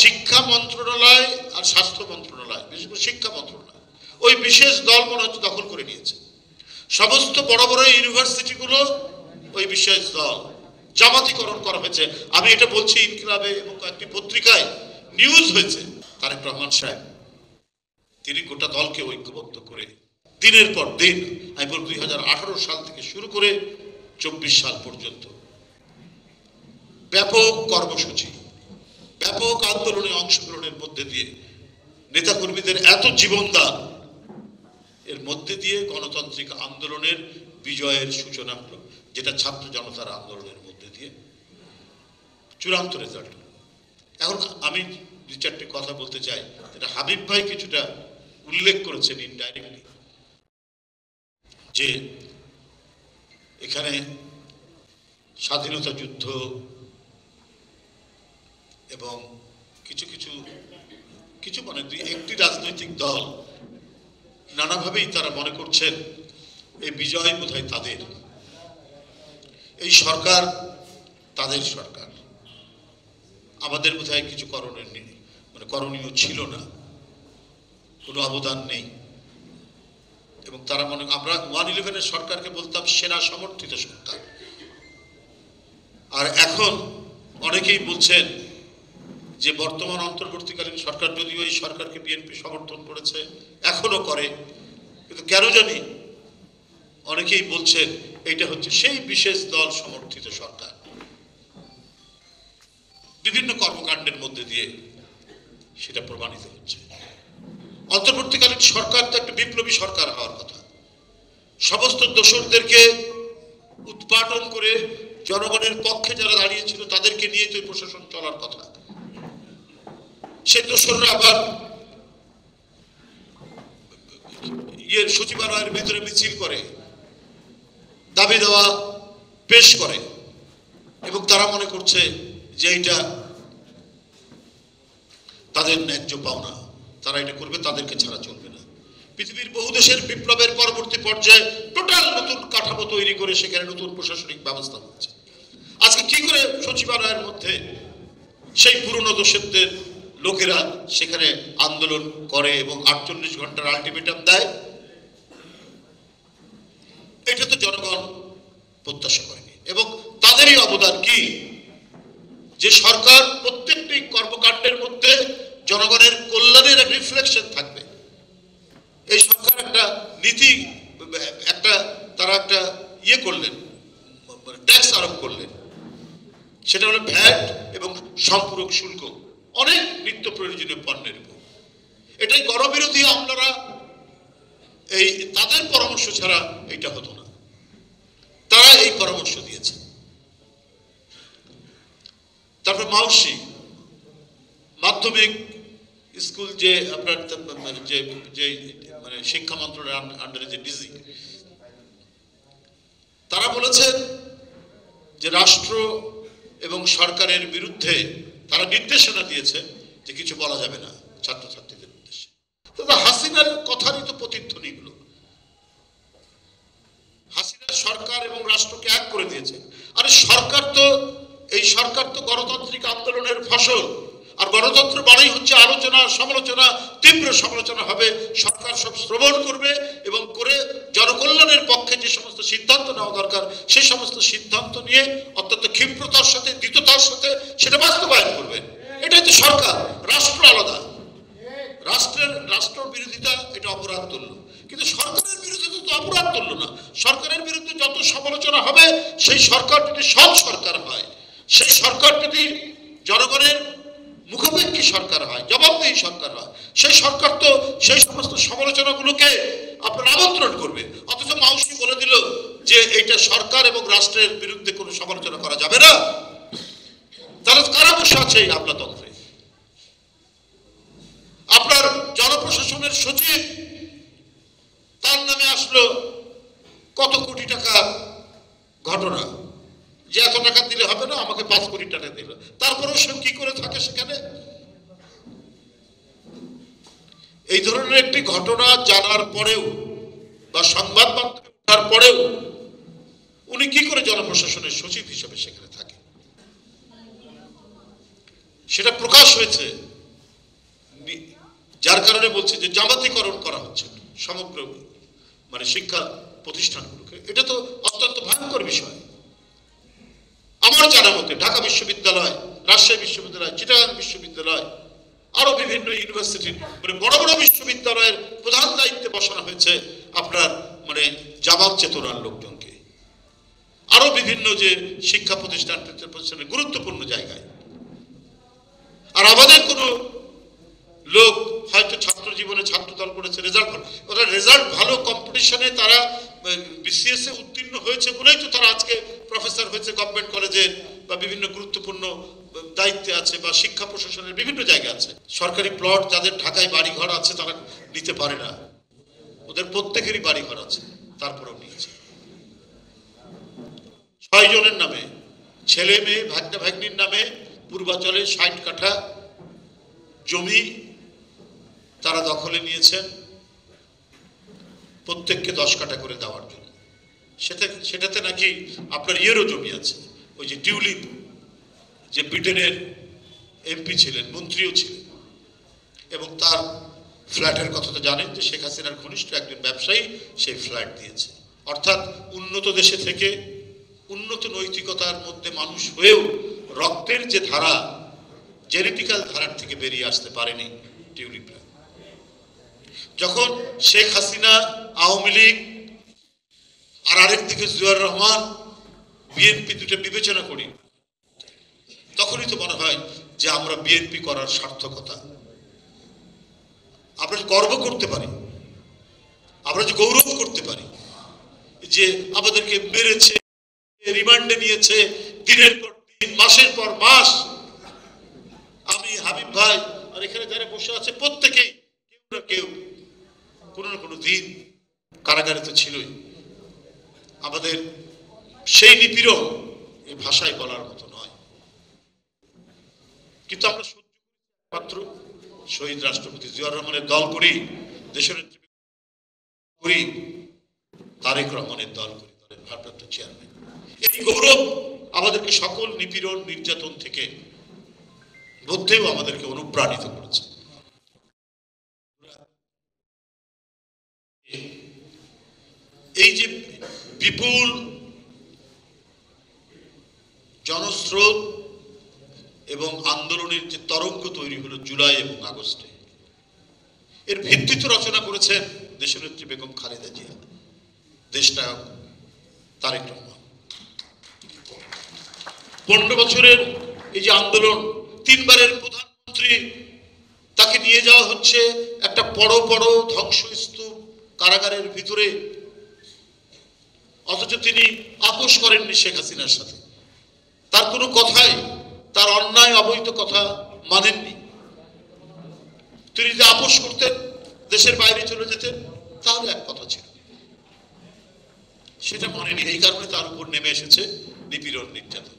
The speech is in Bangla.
শিক্ষা মন্ত্রণালয় আর স্বাস্থ্য মন্ত্রণালয়, বিশেষ করে শিক্ষা মন্ত্রণালয় ওই বিশেষ দল মনে হচ্ছে দখল করে নিয়েছে। সমস্ত বড় বড় ইউনিভার্সিটিগুলো ওই বিশেষ দল, জামাতিকরণ করা হয়েছে। আমি এটা বলছি ইনকিলাবে এবং কয়েকটি পত্রিকায় নিউজ হয়েছে। তারেক রহমান সাহেব তিনি গোটা দলকে ঐক্যবদ্ধ করে দিনের পর দিন, আমি বলব 2018 সাল থেকে শুরু করে 24 সাল পর্যন্ত ব্যাপক কর্মসূচি, ব্যাপক আন্দোলনে অংশগ্রহণের মধ্যে দিয়ে নেতাকর্মীদের এত জীবনদান, এর মধ্যে দিয়ে গণতান্ত্রিক আন্দোলনের বিজয়ের সূচনা হলো, যেটা ছাত্র জনতার আন্দোলনের মধ্যে দিয়ে চূড়ান্ত রেজাল্ট হলো। এখন আমি দু চারটি কথা বলতে চাই, যেটা হাবিব ভাই কিছুটা উল্লেখ করেছেন ইনডাইরেক্টলি, যে এখানে স্বাধীনতা যুদ্ধ এবং কিছু মানে একটি রাজনৈতিক দল নানাভাবেই তারা মনে করছেন এই বিজয় বোধহয় তাদের, এই সরকার তাদের সরকার, আমাদের বোধহয় কিছু করণীয় ছিল না, কোনো অবদান নেই। এবং তারা আমরা 111-এর সরকারকে বলতাম সেনা সমর্থিত সরকার, আর এখন অনেকেই বলছেন যে বর্তমান অন্তর্বর্তীকালীন সরকার যদিও এই সরকারকে বিএনপি সমর্থন করেছে, এখনো করে, কিন্তু কেন জানি অনেকেই বলছেন এইটা হচ্ছে সেই বিশেষ দল সমর্থিত সরকার। বিভিন্ন কর্মকাণ্ডের মধ্যে দিয়ে সেটা প্রমাণিত হচ্ছে। অন্তর্বর্তীকালীন সরকার তো একটা বিপ্লবী সরকার হওয়ার কথা, সমস্ত দোসরদেরকে উৎপাদন করে জনগণের পক্ষে যারা দাঁড়িয়েছিল তাদেরকে নিয়ে তো প্রশাসন চলার কথা। সেই দোসররা আবার সচিবালয়ের ভিতরে মিছিল করে, দাবি দেওয়া পেশ করে, এবং তারা মনে করছে যে এটা তাদের ন্যায্য পাওনা, তারা এটা করবে, তাদেরকে ছাড়া চলবে না। পৃথিবীর বহু দেশের বিপ্লবের পরবর্তী পর্যায়ে টোটাল নতুন কাঠামো তৈরি করে সেখানে নতুন প্রশাসনিক ব্যবস্থা হচ্ছে। আজকে কি করে সচিবালয়ের মধ্যে সেই পুরনো দোষের লোকেরা সেখানে আন্দোলন করে এবং 48 ঘন্টার আলটিমেটাম দেয়? এটা তো জনগণ প্রত্যাশা করেনি। এবং তাদেরই অবদান কি যে সরকার প্রত্যেকটি কর্মকাণ্ডের মধ্যে জনগণের কল্যাণের রিফ্লেকশন থাকবে। এই সরকার একটা নীতি, তারা একটা করলেন, ট্যাক্স আরোপ করলেন, সেটা হলো ভ্যাট এবং সম্পূরক শুল্ক অনেক নিত্য প্রয়োজনীয় পণ্যের উপর। এটাই গণবিরোধী আমলারা এই তাদের পরামর্শ ছাড়া এটা হতো না, তারা এই পরামর্শ দিয়েছে। তারপর মাউসি মাধ্যমিক স্কুল যে আপনার যে মানে শিক্ষা মন্ত্রণালয়ের আন্ডারে যে ডিজি, তারা বলেছেন যে রাষ্ট্র এবং সরকারের বিরুদ্ধে তারা নির্দেশনা দিয়েছে যে কিছু বলা যাবে না ছাত্রছাত্রীদের উদ্দেশ্যে। তবে হাসিনার কথারই তো প্রতিধ্বনি গুলো, হাসিনার সরকার এবং রাষ্ট্রকে এক করে দিয়েছে। আরে এই সরকার তো গণতান্ত্রিক আন্দোলনের ফসল, আর গণতন্ত্র মানেই হচ্ছে আলোচনা, সমালোচনা, তীব্র সমালোচনা হবে, সরকার সব শ্রবণ করবে এবং করে জনকল্যাণের পক্ষে যে সমস্ত সিদ্ধান্ত নেওয়া দরকার সেই সমস্ত সিদ্ধান্ত নিয়ে অত্যন্ত ক্ষিপ্রতার সাথে, দ্রুততার সাথে সেটা বাস্তবায়ন করবে। এটাই তো সরকার, রাষ্ট্র আলাদা। রাষ্ট্র বিরোধিতা এটা অপরাধ তুল্য, কিন্তু সরকারের বিরোধিতা তো অপরাধ তুল্য না। সরকারের বিরুদ্ধে যত সমালোচনা হবে, সেই সরকার যদি সৎ সরকার হয়, সেই সরকার যদি জনগণের মুখাপেক্ষী সরকার হয়, জবাবদেহি সরকার হয়, সেই সরকার তো সেই সমস্ত সমালোচনাগুলোকে আপনার আমন্ত্রণ করবে। অথচ মাউসি বলে দিল যে এইটা সরকার এবং রাষ্ট্রের বিরুদ্ধে কোনো সমালোচনা করা যাবে না। তাহলে কারা বসে আছে এই আমলাতন্ত্রে? আপনার জনপ্রশাসনের সচিব, তার নামে আসলো কত কোটি টাকা ঘটনা, যে এত টাকা দিলে হবে না, আমাকে 5 কোটি টাকা দিল। তারপরেও সে কি করে থাকে সেখানে? এই ধরনের একটি ঘটনা জানার পরেও বা সংবাদ মাধ্যমে ওঠার পরেও উনি কি করে জনপ্রশাসনের সচিব হিসেবে সেখানে থাকে? সেটা প্রকাশ হয়েছে যার কারণে বলছে যে জামাতিকরণ করা হচ্ছে সমগ্র মানে শিক্ষা প্রতিষ্ঠানগুলোকে। এটা তো অত্যন্ত ভয়ঙ্কর বিষয়। আমার জানা মতে ঢাকা বিশ্ববিদ্যালয়, রাজশাহী বিশ্ববিদ্যালয়, চিটাগাং বিশ্ববিদ্যালয়, আরো বিভিন্ন ইউনিভার্সিটির মানে বড় বড় বিশ্ববিদ্যালয়ের প্রধান দায়িত্বে বসানো হয়েছে আপনার মানে জামাত চেতনার লোকজনকে। আরো বিভিন্ন যে শিক্ষা প্রতিষ্ঠানের গুরুত্বপূর্ণ জায়গায়। আর আমাদের কোনো লোক হয়তো ছাত্র জীবনে ছাত্র দল করেছে, রেজাল্ট ভালো, কম্পিটিশনে তারা বিসিএস এ উত্তীর্ণ হয়েছে বলেই তো তারা আজকে প্রফেসর হয়েছে গভর্নমেন্ট কলেজের বা বিভিন্ন গুরুত্বপূর্ণ দায়িত্বে আছে বা শিক্ষা প্রশাসনের বিভিন্ন জায়গায় আছে। সরকারি প্লট যাদের ঢাকায় বাড়িঘর আছে তারা নিতে পারে না, ওদের প্রত্যেকেরই বাড়িঘর আছে, তারপরেও নিয়েছে। 6 জনের নামে, ছেলে মেয়ে ভাগ্না ভাগ্নির নামে পূর্বাচলে 60 কাঠা জমি তারা দখলে নিয়েছেন, প্রত্যেককে 10 কাঠা করে দেওয়ার জন্য। সেটাতে নাকি আপনার ইয়েরও জমি আছে, ওই যে টিউলিপ, যে ব্রিটেনের এমপি ছিলেন, মন্ত্রীও ছিলেন, এবং তার ফ্ল্যাটের কথা তো জানেন যে শেখ হাসিনার ঘনিষ্ঠ একজন ব্যবসায়ী সেই ফ্ল্যাট দিয়েছে। অর্থাৎ উন্নত দেশে থেকে উন্নত নৈতিকতার মধ্যে মানুষ হয়েও রক্তের যে ধারা, জেনেটিক্যাল ধারার থেকে বেরিয়ে আসতে পারেনি টিউলিপরা। যখন শেখ হাসিনা, আওয়ামী লীগ আর আরেকদিকে জিয়াউর রহমান, বিএনপি দুটো বিবেচনা করি, তখনই তো মনে হয় যে আমরা বিএনপি করার সার্থকতা, আমরা গর্ব করতে পারি, আমরা যে গৌরব করতে পারি যে আমাদেরকে মেরেছে, রিমান্ডে নিয়েছে দিনের পর দিন, মাসের পর মাস। আমি, হাবিব ভাই আর এখানে যারা বসে আছে প্রত্যেকেই কেউ না কেউ কোনো না কোনো দিন কারাগারে তো ছিলই। আমাদের সেই নিপীড়ন এই ভাষায় বলার মতো নয়, কিন্তু আমরা সহ্য মাত্র শহীদ রাষ্ট্রপতি জিয়াউর রহমানের দল করি, দেশনেত্রী করি, তারেক রহমানের দল করি, দলের ভারপ্রাপ্ত চেয়ারম্যান। এই গৌরব আমাদেরকে সকল নিপীড়ন নির্যাতন থেকে মধ্যেও আমাদেরকে অনুপ্রাণিত করেছে। এই যে বিপুল জনস্রোত এবং আন্দোলনের যে তরঙ্গ তৈরি হলো জুলাই এবং আগস্টে, এর ভিত্তি তো রচনা করেছেন দেশনেত্রী বেগম খালেদা জিয়া, দেশনায়ক তারেক রহমান। 15 বছরের এই যে আন্দোলন, 3 বারের প্রধানমন্ত্রী, তাকে নিয়ে যাওয়া হচ্ছে একটা বড় বড় ধ্বংসস্তূপ কারাগারের ভিতরে, অথচ তিনি আপোষ করেননি শেখ হাসিনার সাথে। তার কোনো কথাই, তার অন্যায় অবৈধ কথা মানেননি। তিনি যদি আপোষ করতেন, দেশের বাইরে চলে যেতেন, তাহলে এক কথা ছিল, সেটা মানেনি। এই কারণে তার উপর নেমে এসেছে নিপীড়ন নির্যাতন।